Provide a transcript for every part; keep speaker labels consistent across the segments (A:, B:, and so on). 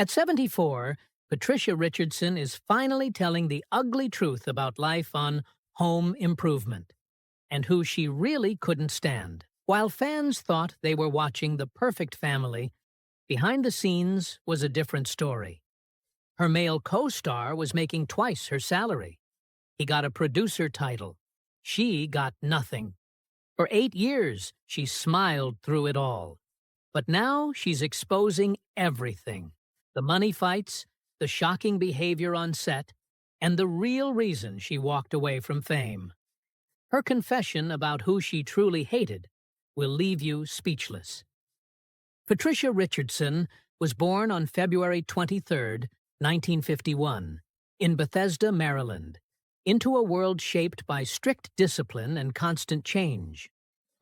A: At 74, Patricia Richardson is finally telling the ugly truth about life on Home Improvement and who she really couldn't stand. While fans thought they were watching The Perfect Family, behind the scenes was a different story. Her male co-star was making twice her salary. He got a producer title. She got nothing. For 8 years, she smiled through it all. But now she's exposing everything. The money fights, the shocking behavior on set, and the real reason she walked away from fame. Her confession about who she truly hated will leave you speechless. Patricia Richardson was born on February 23, 1951, in Bethesda, Maryland, into a world shaped by strict discipline and constant change.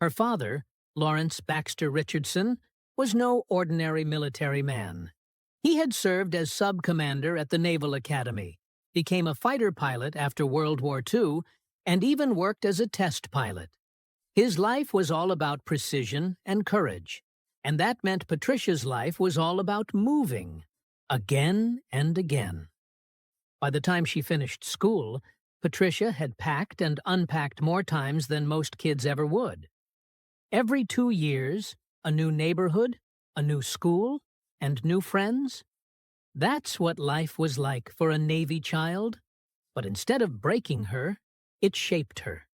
A: Her father, Lawrence Baxter Richardson, was no ordinary military man. He had served as sub-commander at the Naval Academy, became a fighter pilot after World War II, and even worked as a test pilot. His life was all about precision and courage, and that meant Patricia's life was all about moving, again and again. By the time she finished school, Patricia had packed and unpacked more times than most kids ever would. Every 2 years, a new neighborhood, a new school, and new friends. That's what life was like for a Navy child. But instead of breaking her, it shaped her.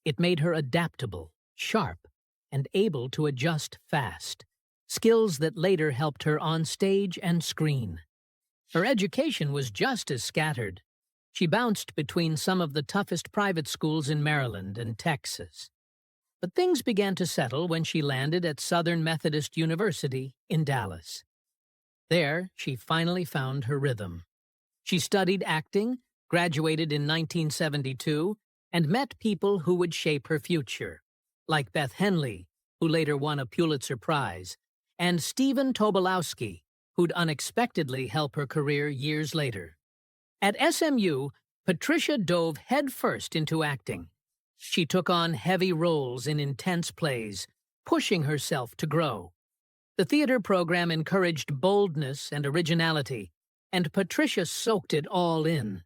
A: It made her adaptable, sharp, and able to adjust fast, skills that later helped her on stage and screen. Her education was just as scattered. She bounced between some of the toughest private schools in Maryland and Texas. But things began to settle when she landed at Southern Methodist University in Dallas. There, she finally found her rhythm. She studied acting, graduated in 1972, and met people who would shape her future, like Beth Henley, who later won a Pulitzer Prize, and Stephen Tobolowsky, who'd unexpectedly help her career years later. At SMU, Patricia dove headfirst into acting. She took on heavy roles in intense plays, pushing herself to grow. The theater program encouraged boldness and originality, and Patricia soaked it all in.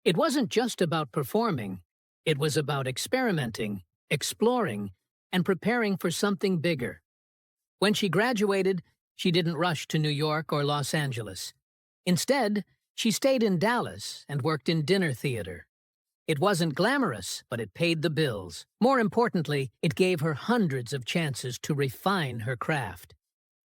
A: It wasn't just about performing. It was about experimenting, exploring, and preparing for something bigger. When she graduated, she didn't rush to New York or Los Angeles. Instead, she stayed in Dallas and worked in dinner theater. It wasn't glamorous, but it paid the bills. More importantly, it gave her hundreds of chances to refine her craft.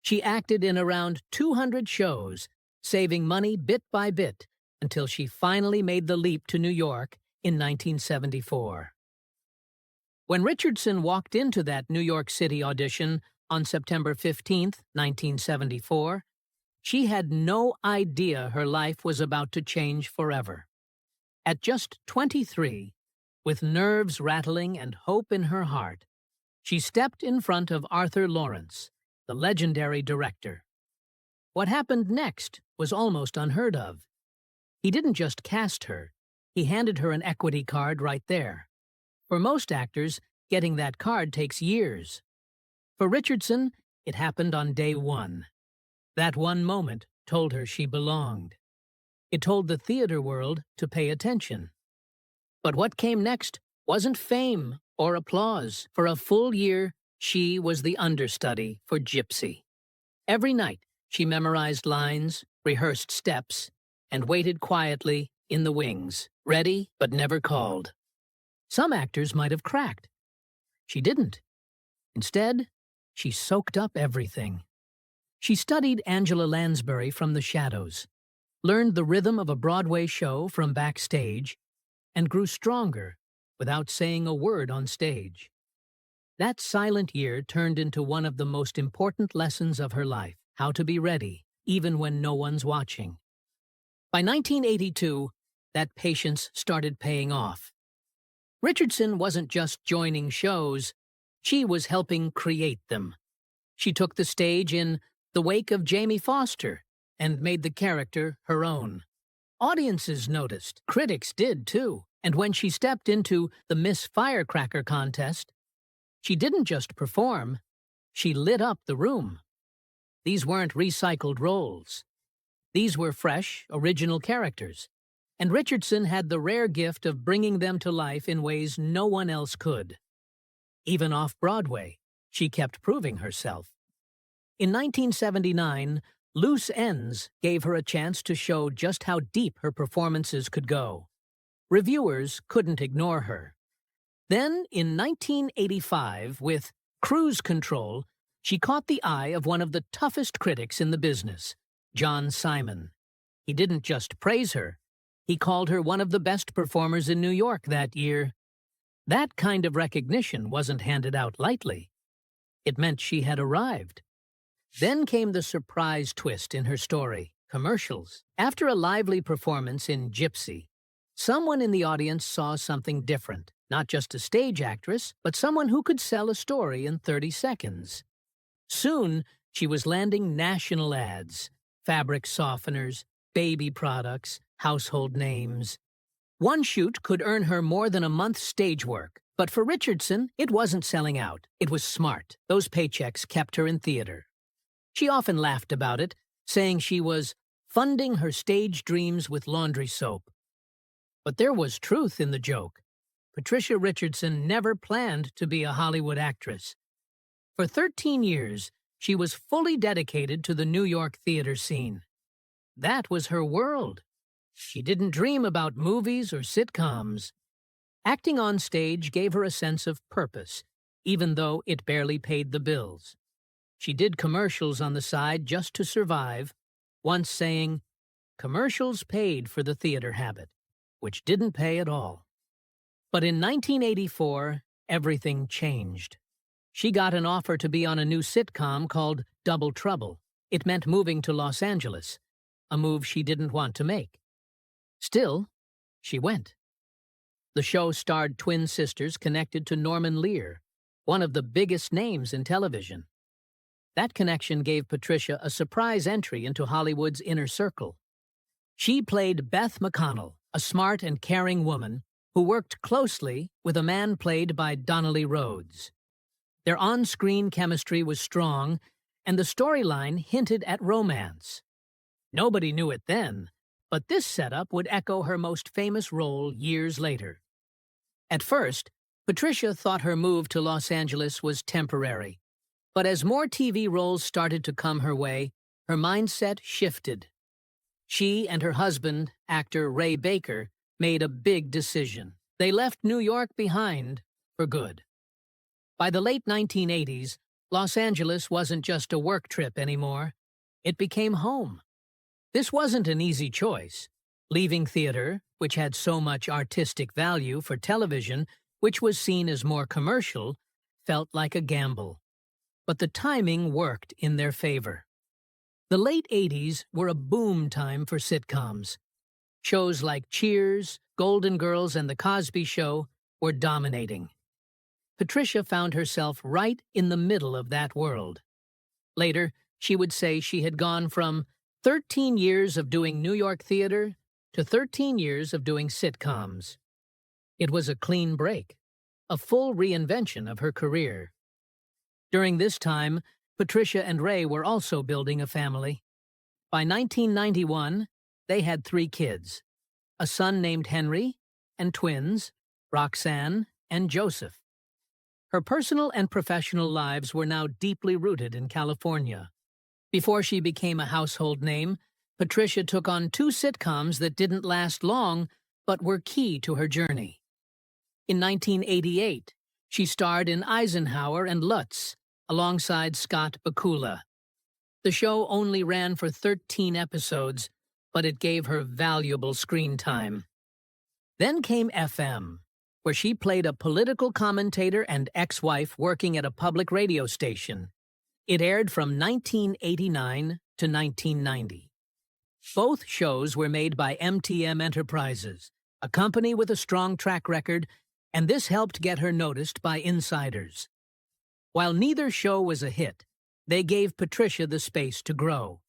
A: She acted in around 200 shows, saving money bit by bit, until she finally made the leap to New York in 1974. When Richardson walked into that New York City audition on September 15, 1974, she had no idea her life was about to change forever. At just 23, with nerves rattling and hope in her heart, she stepped in front of Arthur Lawrence, the legendary director. What happened next was almost unheard of. He didn't just cast her, he handed her an equity card right there. For most actors, getting that card takes years. For Richardson, it happened on day one. That one moment told her she belonged. It told the theater world to pay attention. But what came next wasn't fame or applause. For a full year, she was the understudy for Gypsy. Every night, she memorized lines, rehearsed steps, and waited quietly in the wings, ready but never called. Some actors might have cracked. She didn't. Instead, she soaked up everything. She studied Angela Lansbury from the shadows, learned the rhythm of a Broadway show from backstage, and grew stronger without saying a word on stage. That silent year turned into one of the most important lessons of her life, how to be ready, even when no one's watching. By 1982, that patience started paying off. Richardson wasn't just joining shows, she was helping create them. She took the stage in The Wake of Jamie Foster and made the character her own. Audiences noticed, critics did too, and when she stepped into the Miss Firecracker contest, she didn't just perform, she lit up the room. These weren't recycled roles. These were fresh, original characters, and Richardson had the rare gift of bringing them to life in ways no one else could. Even off-Broadway, she kept proving herself. In 1979, Loose Ends gave her a chance to show just how deep her performances could go. Reviewers couldn't ignore her. Then, in 1985, with Cruise Control, she caught the eye of one of the toughest critics in the business, John Simon. He didn't just praise her, he called her one of the best performers in New York that year. That kind of recognition wasn't handed out lightly. It meant she had arrived. Then came the surprise twist in her story, commercials. After a lively performance in Gypsy, someone in the audience saw something different. Not just a stage actress, but someone who could sell a story in 30 seconds. Soon, she was landing national ads, fabric softeners, baby products, household names. One shoot could earn her more than a month's stage work, but for Richardson, it wasn't selling out. It was smart. Those paychecks kept her in theater. She often laughed about it, saying she was funding her stage dreams with laundry soap. But there was truth in the joke. Patricia Richardson never planned to be a Hollywood actress. For 13 years, she was fully dedicated to the New York theater scene. That was her world. She didn't dream about movies or sitcoms. Acting on stage gave her a sense of purpose, even though it barely paid the bills. She did commercials on the side just to survive, once saying, "Commercials paid for the theater habit," which didn't pay at all. But in 1984, everything changed. She got an offer to be on a new sitcom called Double Trouble. It meant moving to Los Angeles, a move she didn't want to make. Still, she went. The show starred twin sisters connected to Norman Lear, one of the biggest names in television. That connection gave Patricia a surprise entry into Hollywood's inner circle. She played Beth McConnell, a smart and caring woman who worked closely with a man played by Donnelly Rhodes. Their on-screen chemistry was strong, and the storyline hinted at romance. Nobody knew it then, but this setup would echo her most famous role years later. At first, Patricia thought her move to Los Angeles was temporary, but as more TV roles started to come her way, her mindset shifted. She and her husband, actor Ray Baker, made a big decision. They left New York behind for good. By the late 1980s, Los Angeles wasn't just a work trip anymore. It became home. This wasn't an easy choice. Leaving theater, which had so much artistic value, for television, which was seen as more commercial, felt like a gamble. But the timing worked in their favor. The late 80s were a boom time for sitcoms. Shows like Cheers, Golden Girls, and The Cosby Show were dominating. Patricia found herself right in the middle of that world. Later, she would say she had gone from 13 years of doing New York theater to 13 years of doing sitcoms. It was a clean break, a full reinvention of her career. During this time, Patricia and Ray were also building a family. By 1991, they had 3 kids, a son named Henry, and twins, Roxanne and Joseph. Her personal and professional lives were now deeply rooted in California. Before she became a household name, Patricia took on 2 sitcoms that didn't last long, but were key to her journey. In 1988, she starred in Eisenhower and Lutz, alongside Scott Bakula. The show only ran for 13 episodes, but it gave her valuable screen time. Then came FM, where she played a political commentator and ex-wife working at a public radio station. It aired from 1989 to 1990. Both shows were made by MTM Enterprises, a company with a strong track record, and this helped get her noticed by insiders. While neither show was a hit, they gave Patricia the space to grow.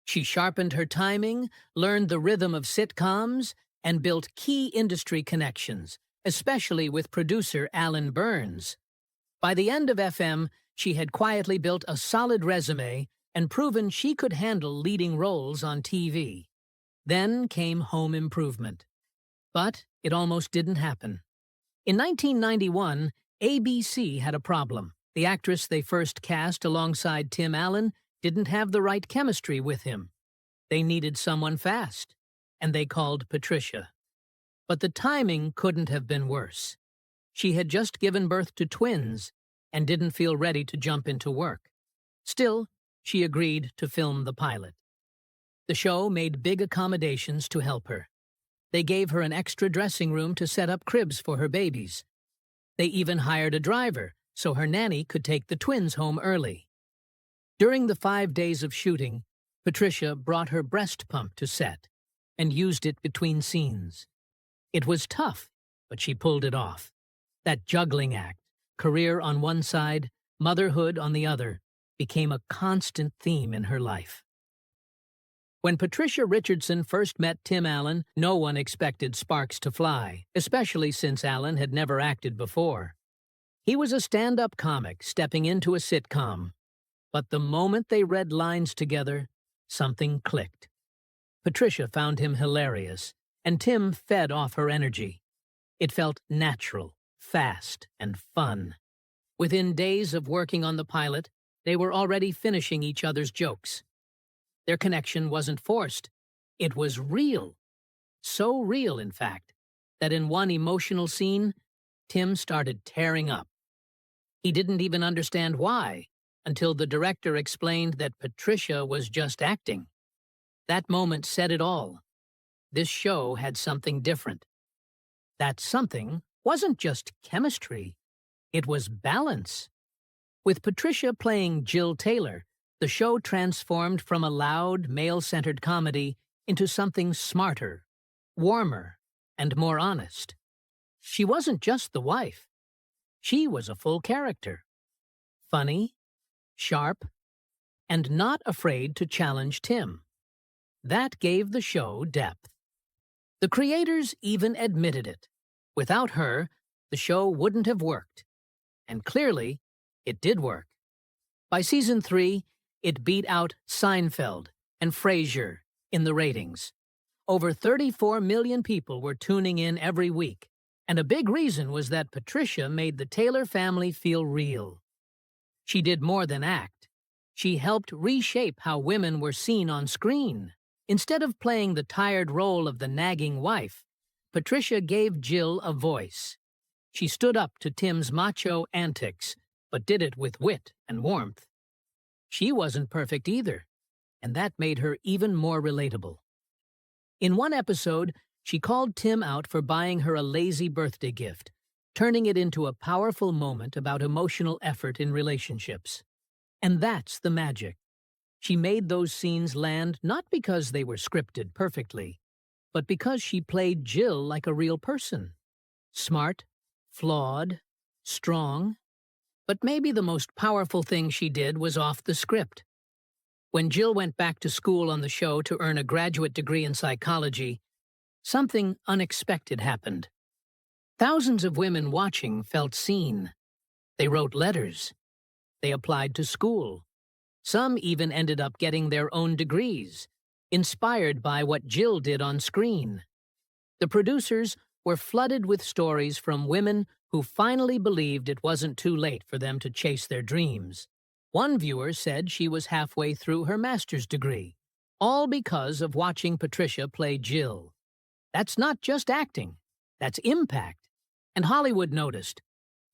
A: She sharpened her timing, learned the rhythm of sitcoms, and built key industry connections, especially with producer Alan Burns. By the end of FM, she had quietly built a solid resume and proven she could handle leading roles on TV. Then came Home Improvement. But it almost didn't happen. In 1991, ABC had a problem. The actress they first cast alongside Tim Allen didn't have the right chemistry with him. They needed someone fast, and they called Patricia. But the timing couldn't have been worse. She had just given birth to twins and didn't feel ready to jump into work. Still, she agreed to film the pilot. The show made big accommodations to help her. They gave her an extra dressing room to set up cribs for her babies. They even hired a driver so her nanny could take the twins home early. During the 5 days of shooting, Patricia brought her breast pump to set and used it between scenes. It was tough, but she pulled it off. That juggling act, career on one side, motherhood on the other, became a constant theme in her life. When Patricia Richardson first met Tim Allen, no one expected sparks to fly, especially since Allen had never acted before. He was a stand-up comic stepping into a sitcom. But the moment they read lines together, something clicked. Patricia found him hilarious, and Tim fed off her energy. It felt natural, fast, and fun. Within days of working on the pilot, they were already finishing each other's jokes. Their connection wasn't forced. It was real. So real, in fact, that in one emotional scene, Tim started tearing up. He didn't even understand why, until the director explained that Patricia was just acting. That moment said it all. This show had something different. That something wasn't just chemistry. It was balance. With Patricia playing Jill Taylor, the show transformed from a loud, male-centered comedy into something smarter, warmer, and more honest. She wasn't just the wife. She was a full character. Funny, sharp, and not afraid to challenge Tim. That gave the show depth. The creators even admitted it. Without her, the show wouldn't have worked. And clearly, it did work. By season 3, it beat out Seinfeld and Frasier in the ratings. Over 34 million people were tuning in every week, and a big reason was that Patricia made the Taylor family feel real. She did more than act. She helped reshape how women were seen on screen. Instead of playing the tired role of the nagging wife, Patricia gave Jill a voice. She stood up to Tim's macho antics, but did it with wit and warmth. She wasn't perfect either, and that made her even more relatable. In one episode, she called Tim out for buying her a lazy birthday gift, turning it into a powerful moment about emotional effort in relationships. And that's the magic. She made those scenes land not because they were scripted perfectly, but because she played Jill like a real person. Smart, flawed, strong. But maybe the most powerful thing she did was off the script. When Jill went back to school on the show to earn a graduate degree in psychology, something unexpected happened. Thousands of women watching felt seen. They wrote letters. They applied to school. Some even ended up getting their own degrees, inspired by what Jill did on screen. The producers were flooded with stories from women who finally believed it wasn't too late for them to chase their dreams. One viewer said she was halfway through her master's degree, all because of watching Patricia play Jill. That's not just acting, that's impact. And Hollywood noticed.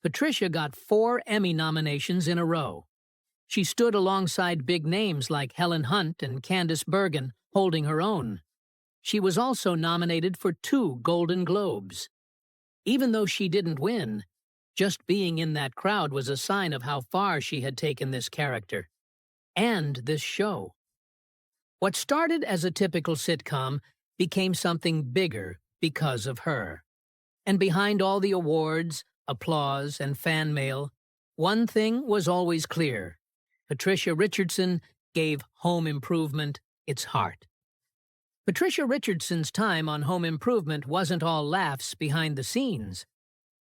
A: Patricia got 4 Emmy nominations in a row. She stood alongside big names like Helen Hunt and Candice Bergen, holding her own. She was also nominated for 2 Golden Globes. Even though she didn't win, just being in that crowd was a sign of how far she had taken this character. And this show. What started as a typical sitcom became something bigger because of her. And behind all the awards, applause, and fan mail, one thing was always clear. Patricia Richardson gave Home Improvement its heart. Patricia Richardson's time on Home Improvement wasn't all laughs behind the scenes.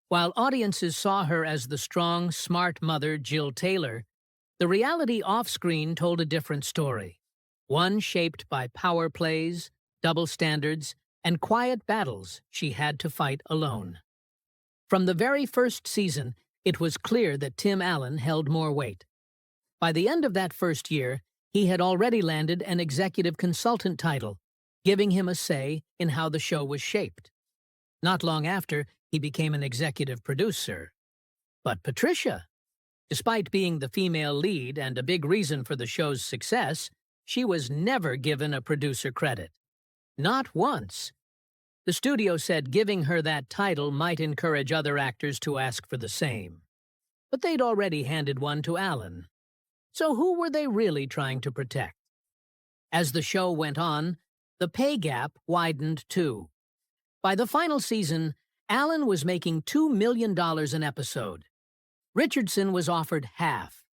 A: While audiences saw her as the strong, smart mother Jill Taylor, The reality off-screen told a different story, one shaped by power plays, double standards, and quiet battles she had to fight alone. From the very first season, it was clear that Tim Allen held more weight. By the end of that first year, he had already landed an executive consultant title, giving him a say in how the show was shaped. Not long after, he became an executive producer. But Patricia, despite being the female lead and a big reason for the show's success, she was never given a producer credit. Not once. The studio said giving her that title might encourage other actors to ask for the same. But they'd already handed one to Allen. So who were they really trying to protect? As the show went on, the pay gap widened too. By the final season, Allen was making $2 million an episode. Richardson was offered half.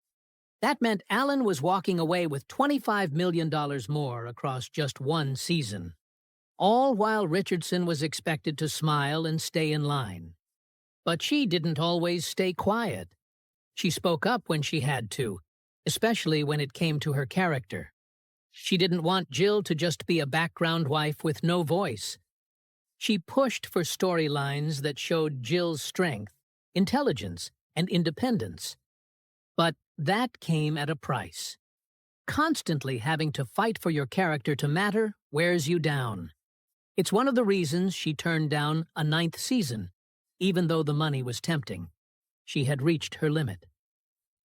A: That meant Allen was walking away with $25 million more across just one season. All while Richardson was expected to smile and stay in line. But she didn't always stay quiet. She spoke up when she had to, especially when it came to her character. She didn't want Jill to just be a background wife with no voice. She pushed for storylines that showed Jill's strength, intelligence, and independence. But that came at a price. Constantly having to fight for your character to matter wears you down. It's one of the reasons she turned down a 9th season, even though the money was tempting. She had reached her limit.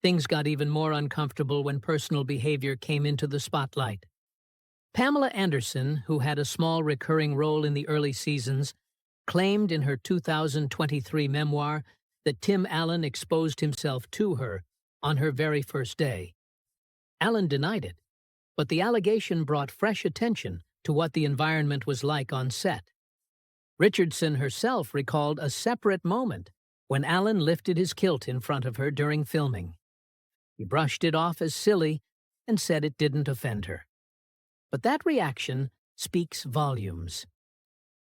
A: Things got even more uncomfortable when personal behavior came into the spotlight. Pamela Anderson, who had a small recurring role in the early seasons, claimed in her 2023 memoir that Tim Allen exposed himself to her on her very first day. Allen denied it, but the allegation brought fresh attention to what the environment was like on set. Richardson herself recalled a separate moment when Allen lifted his kilt in front of her during filming. He brushed it off as silly and said it didn't offend her. But that reaction speaks volumes.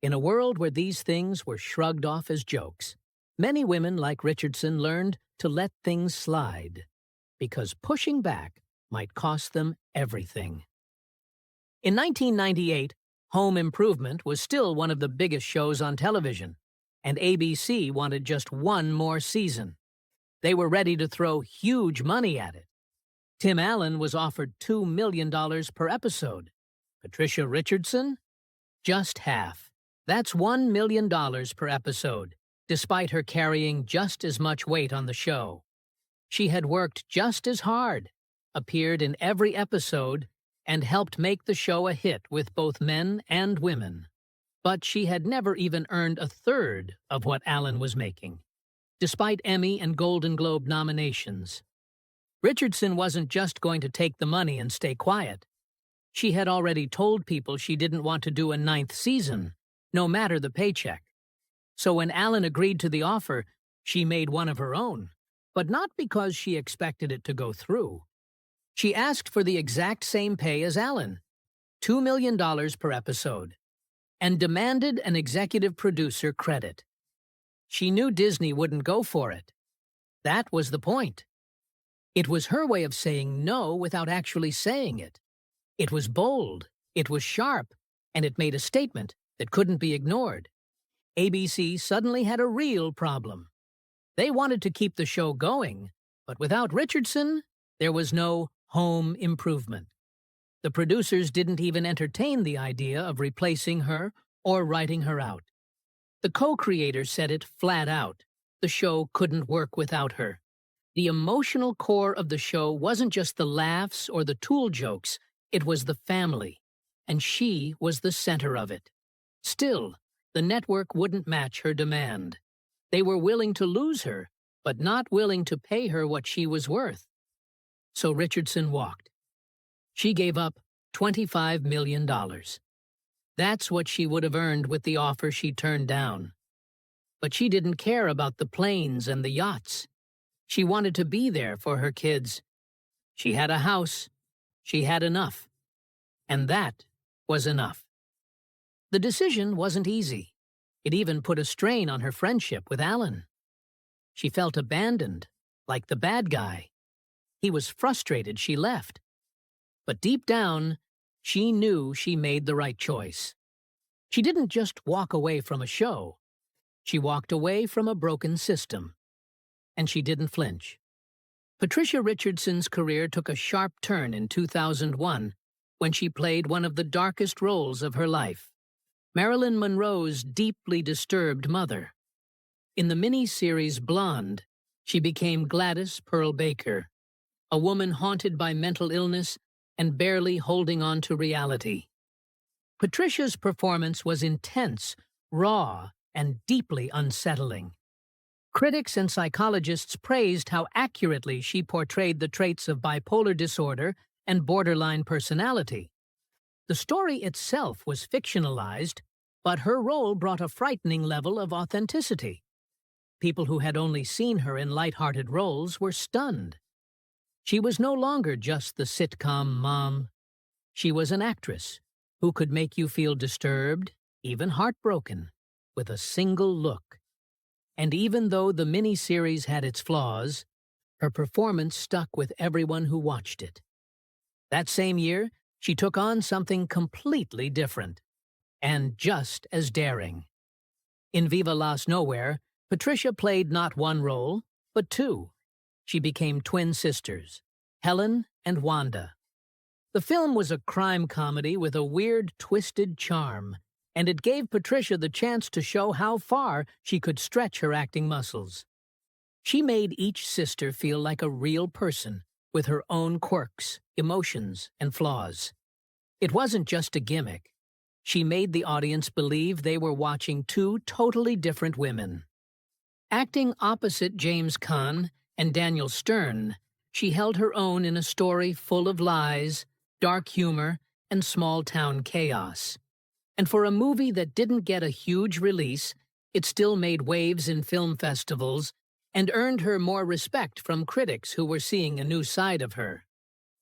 A: In a world where these things were shrugged off as jokes, many women like Richardson learned to let things slide, because pushing back might cost them everything. In 1998, Home Improvement was still one of the biggest shows on television, and ABC wanted just one more season. They were ready to throw huge money at it. Tim Allen was offered $2 million per episode. Patricia Richardson? Just half. That's $1 million per episode, despite her carrying just as much weight on the show. She had worked just as hard, appeared in every episode, and helped make the show a hit with both men and women. But she had never even earned a third of what Allen was making, despite Emmy and Golden Globe nominations. Richardson wasn't just going to take the money and stay quiet. She had already told people she didn't want to do a 9th season, no matter the paycheck. So when Allen agreed to the offer, she made one of her own, but not because she expected it to go through. She asked for the exact same pay as Allen, $2 million per episode, and demanded an executive producer credit. She knew Disney wouldn't go for it. That was the point. It was her way of saying no without actually saying it. It was bold, it was sharp, and it made a statement that couldn't be ignored. ABC suddenly had a real problem. They wanted to keep the show going, but without Richardson, there was no Home Improvement. The producers didn't even entertain the idea of replacing her or writing her out. The co-creators said it flat out. The show couldn't work without her. The emotional core of the show wasn't just the laughs or the tool jokes, it was the family, and she was the center of it. Still, the network wouldn't match her demand. They were willing to lose her, but not willing to pay her what she was worth. So Richardson walked. She gave up $25 million. That's what she would have earned with the offer she turned down. But she didn't care about the planes and the yachts. She wanted to be there for her kids. She had a house. She had enough. And that was enough. The decision wasn't easy. It even put a strain on her friendship with Allen. She felt abandoned, like the bad guy. he was frustrated she left. But deep down, she knew she made the right choice. She didn't just walk away from a show. She walked away from a broken system. And she didn't flinch. Patricia Richardson's career took a sharp turn in 2001 when she played one of the darkest roles of her life, Marilyn Monroe's deeply disturbed mother. In the mini-series Blonde, she became Gladys Pearl Baker, a woman haunted by mental illness and barely holding on to reality. Patricia's performance was intense, raw, and deeply unsettling. Critics and psychologists praised how accurately she portrayed the traits of bipolar disorder and borderline personality. The story itself was fictionalized, but her role brought a frightening level of authenticity. People who had only seen her in light-hearted roles were stunned. She was no longer just the sitcom mom. She was an actress who could make you feel disturbed, even heartbroken, with a single look. And even though the miniseries had its flaws, her performance stuck with everyone who watched it. That same year, she took on something completely different, and just as daring. In Viva Las Nowhere, Patricia played not one role, but two. She became twin sisters, Helen and Wanda. The film was a crime comedy with a weird, twisted charm, and it gave Patricia the chance to show how far she could stretch her acting muscles. She made each sister feel like a real person, with her own quirks, emotions, and flaws. It wasn't just a gimmick. She made the audience believe they were watching two totally different women. Acting opposite James Caan and Daniel Stern, she held her own in a story full of lies, dark humor, and small-town chaos. And for a movie that didn't get a huge release, it still made waves in film festivals and earned her more respect from critics who were seeing a new side of her.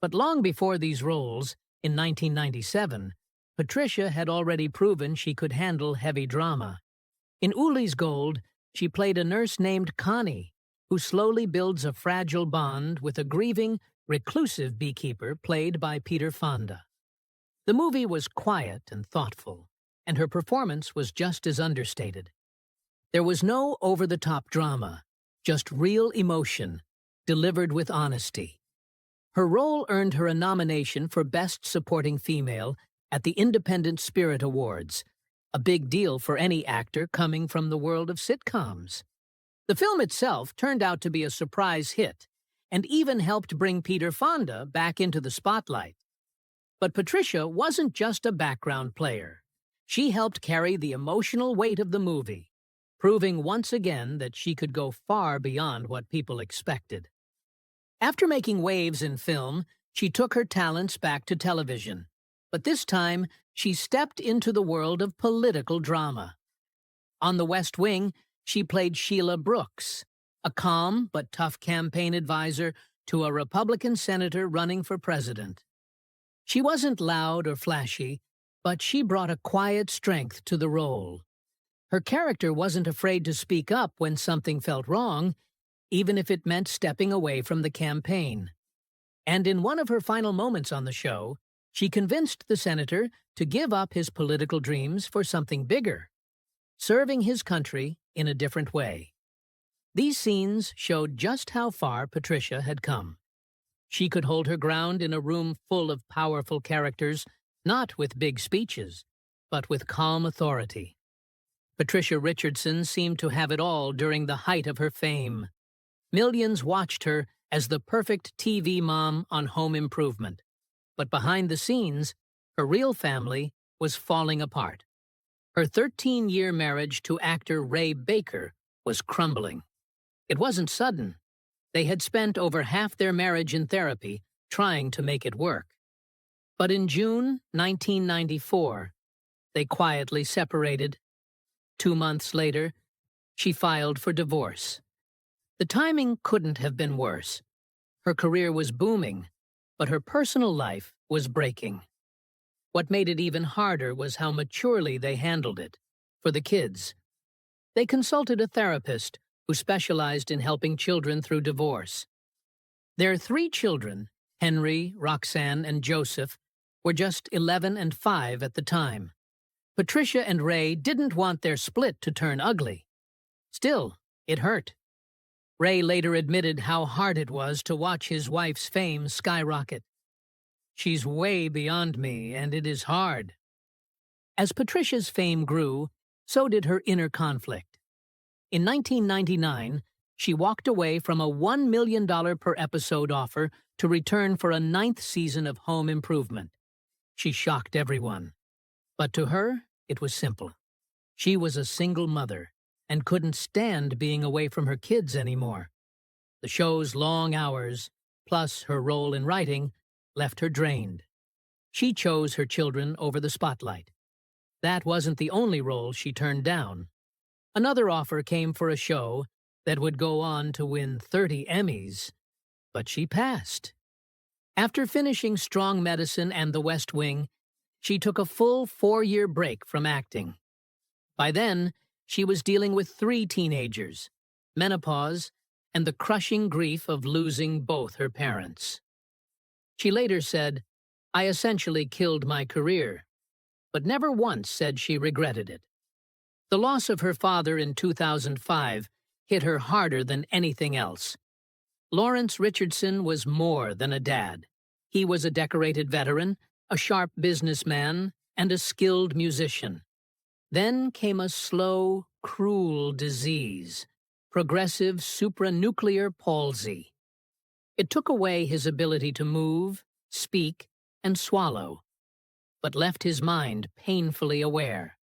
A: But long before these roles, in 1997, Patricia had already proven she could handle heavy drama. In Uli's Gold, she played a nurse named Connie, who slowly builds a fragile bond with a grieving, reclusive beekeeper played by Peter Fonda. The movie was quiet and thoughtful, and her performance was just as understated. There was no over-the-top drama, just real emotion, delivered with honesty. Her role earned her a nomination for Best Supporting Female at the Independent Spirit Awards, a big deal for any actor coming from the world of sitcoms. The film itself turned out to be a surprise hit, and even helped bring Peter Fonda back into the spotlight. But Patricia wasn't just a background player. She helped carry the emotional weight of the movie, proving once again that she could go far beyond what people expected. After making waves in film, she took her talents back to television. But this time, she stepped into the world of political drama. On The West Wing, she played Sheila Brooks, a calm but tough campaign advisor to a Republican senator running for president. She wasn't loud or flashy, but she brought a quiet strength to the role. Her character wasn't afraid to speak up when something felt wrong, even if it meant stepping away from the campaign. And in one of her final moments on the show, she convinced the senator to give up his political dreams for something bigger, serving his country in a different way. These scenes showed just how far Patricia had come. She could hold her ground in a room full of powerful characters, not with big speeches, but with calm authority. Patricia Richardson seemed to have it all during the height of her fame. Millions watched her as the perfect TV mom on Home Improvement. But behind the scenes, her real family was falling apart. Her 13-year marriage to actor Ray Baker was crumbling. It wasn't sudden. They had spent over half their marriage in therapy, trying to make it work. But in June 1994, they quietly separated. 2 months later, she filed for divorce. The timing couldn't have been worse. Her career was booming, but her personal life was breaking. What made it even harder was how maturely they handled it. For the kids, they consulted a therapist who specialized in helping children through divorce. Their three children, Henry, Roxanne, and Joseph, were just 11 and 5 at the time. Patricia and Ray didn't want their split to turn ugly. Still, it hurt. Ray later admitted how hard it was to watch his wife's fame skyrocket. "She's way beyond me, and it is hard." As Patricia's fame grew, so did her inner conflict. In 1999, she walked away from a $1 million per episode offer to return for a 9th season of Home Improvement. She shocked everyone. But to her, it was simple. She was a single mother and couldn't stand being away from her kids anymore. The show's long hours, plus her role in writing, left her drained. She chose her children over the spotlight. That wasn't the only role she turned down. Another offer came for a show that would go on to win 30 Emmys, but she passed. After finishing Strong Medicine and The West Wing, she took a full 4-year break from acting. By then, she was dealing with 3 teenagers, menopause, and the crushing grief of losing both her parents. She later said, "I essentially killed my career," but never once said she regretted it. The loss of her father in 2005 hit her harder than anything else. Lawrence Richardson was more than a dad. He was a decorated veteran, a sharp businessman, and a skilled musician. Then came a slow, cruel disease, progressive supranuclear palsy. It took away his ability to move, speak, and swallow, but left his mind painfully aware.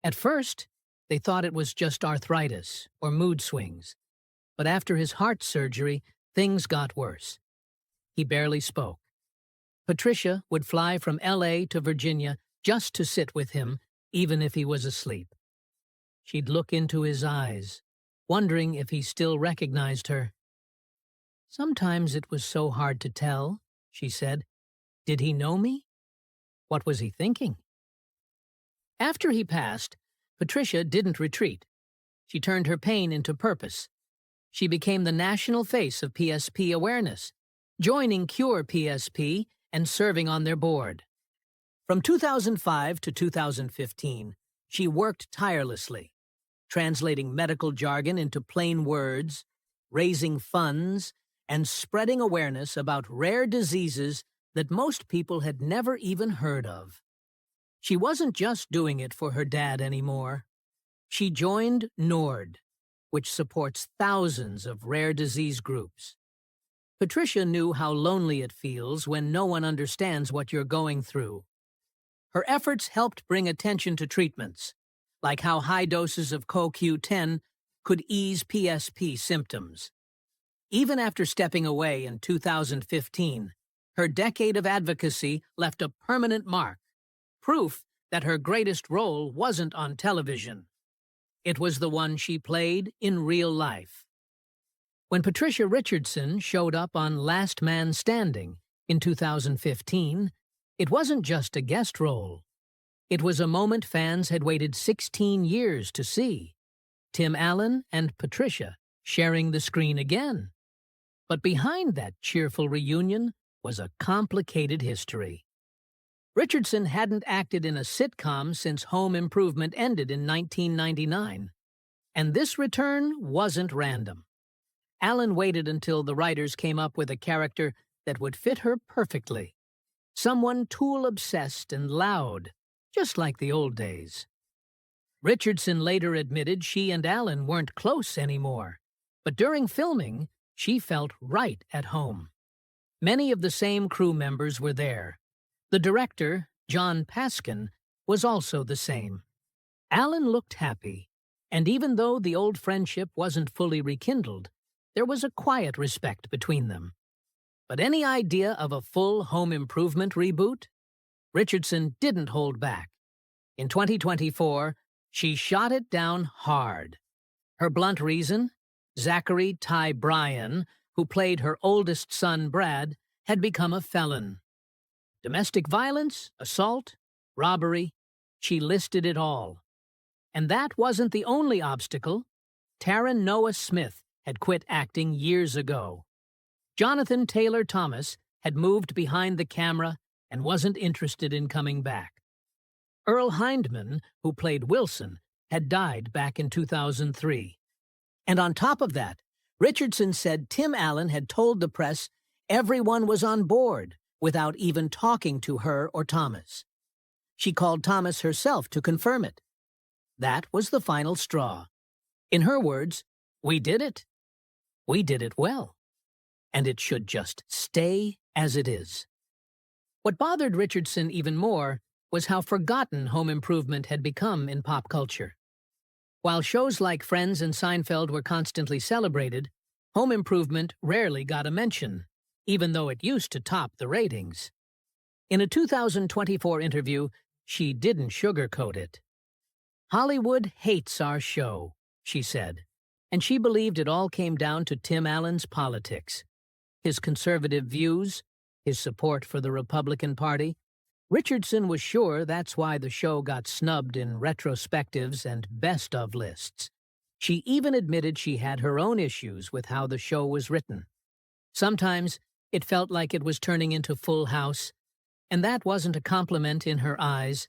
A: At first, they thought it was just arthritis or mood swings, but after his heart surgery, things got worse. He barely spoke. Patricia would fly from LA to Virginia just to sit with him, even if he was asleep. She'd look into his eyes, wondering if he still recognized her. "Sometimes it was so hard to tell," she said. "Did he know me? What was he thinking?" After he passed, Patricia didn't retreat. She turned her pain into purpose. She became the national face of PSP awareness, joining Cure PSP and serving on their board. From 2005 to 2015, she worked tirelessly, translating medical jargon into plain words, raising funds, and spreading awareness about rare diseases that most people had never even heard of. She wasn't just doing it for her dad anymore. She joined NORD, which supports thousands of rare disease groups. Patricia knew how lonely it feels when no one understands what you're going through. Her efforts helped bring attention to treatments, like how high doses of CoQ10 could ease PSP symptoms. Even after stepping away in 2015, her decade of advocacy left a permanent mark, proof that her greatest role wasn't on television. It was the one she played in real life. When Patricia Richardson showed up on Last Man Standing in 2015, it wasn't just a guest role. It was a moment fans had waited 16 years to see. Tim Allen and Patricia sharing the screen again. But behind that cheerful reunion was a complicated history. Richardson hadn't acted in a sitcom since Home Improvement ended in 1999. And this return wasn't random. Allen waited until the writers came up with a character that would fit her perfectly. Someone tool-obsessed and loud, just like the old days. Richardson later admitted she and Allen weren't close anymore, but during filming, she felt right at home. Many of the same crew members were there. The director, John Paskin, was also the same. Allen looked happy, and even though the old friendship wasn't fully rekindled, there was a quiet respect between them. But any idea of a full Home Improvement reboot? Richardson didn't hold back. In 2024, she shot it down hard. Her blunt reason? Zachary Ty Bryan, who played her oldest son Brad, had become a felon. Domestic violence, assault, robbery, she listed it all. And that wasn't the only obstacle. Taron Noah Smith had quit acting years ago. Jonathan Taylor Thomas had moved behind the camera and wasn't interested in coming back. Earl Hindman, who played Wilson, had died back in 2003. And on top of that, Richardson said Tim Allen had told the press everyone was on board without even talking to her or Thomas. She called Thomas herself to confirm it. That was the final straw. In her words, "We did it. We did it well. And it should just stay as it is." What bothered Richardson even more was how forgotten home improvement had become in pop culture. While shows like Friends and Seinfeld were constantly celebrated, home improvement rarely got a mention, even though it used to top the ratings. In a 2024 interview, she didn't sugarcoat it. "Hollywood hates our show," she said, and she believed it all came down to Tim Allen's politics. His conservative views, his support for the Republican Party. Richardson was sure that's why the show got snubbed in retrospectives and best-of lists. She even admitted she had her own issues with how the show was written. Sometimes it felt like it was turning into Full House, and that wasn't a compliment in her eyes.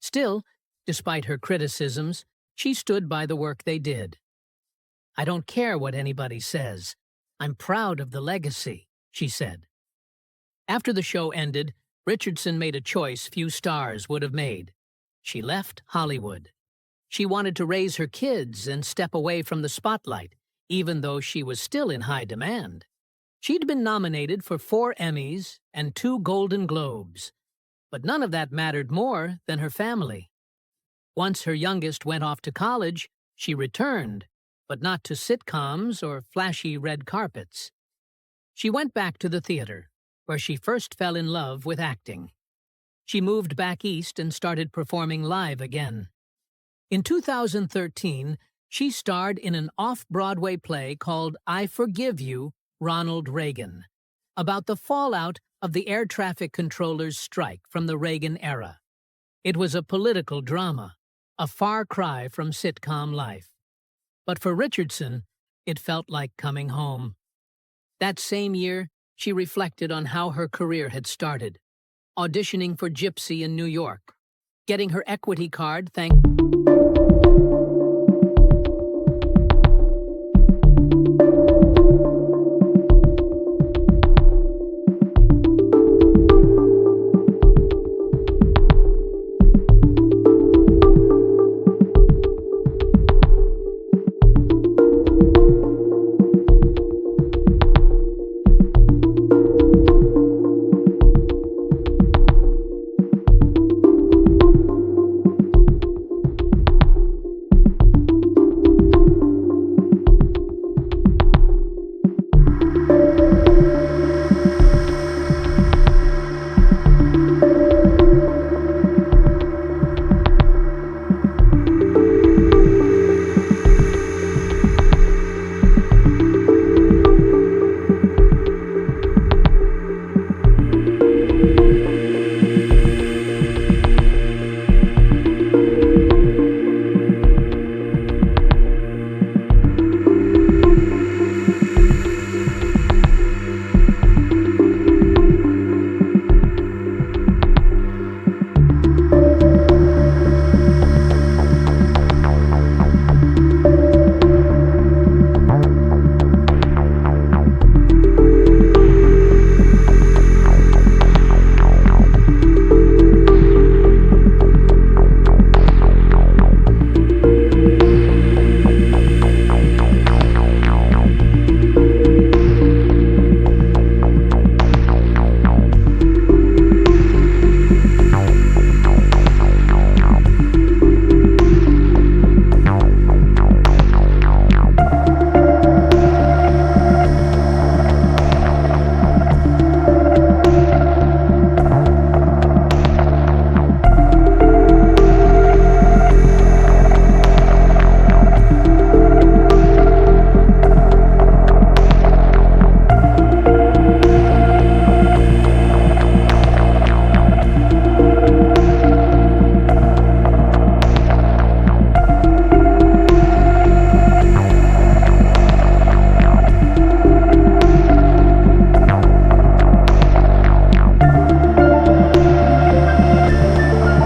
A: Still, despite her criticisms, she stood by the work they did. "I don't care what anybody says. I'm proud of the legacy," she said. After the show ended, Richardson made a choice few stars would have made. She left Hollywood. She wanted to raise her kids and step away from the spotlight, even though she was still in high demand. She'd been nominated for 4 Emmys and 2 Golden Globes, but none of that mattered more than her family. Once her youngest went off to college, she returned, but not to sitcoms or flashy red carpets. She went back to the theater, where she first fell in love with acting. She moved back east and started performing live again. In 2013, she starred in an off-Broadway play called I Forgive You, Ronald Reagan, about the fallout of the air traffic controllers' strike from the Reagan era. It was a political drama, a far cry from sitcom life. But for Richardson, it felt like coming home. That same year, she reflected on how her career had started, auditioning for Gypsy in New York, getting her equity card thanks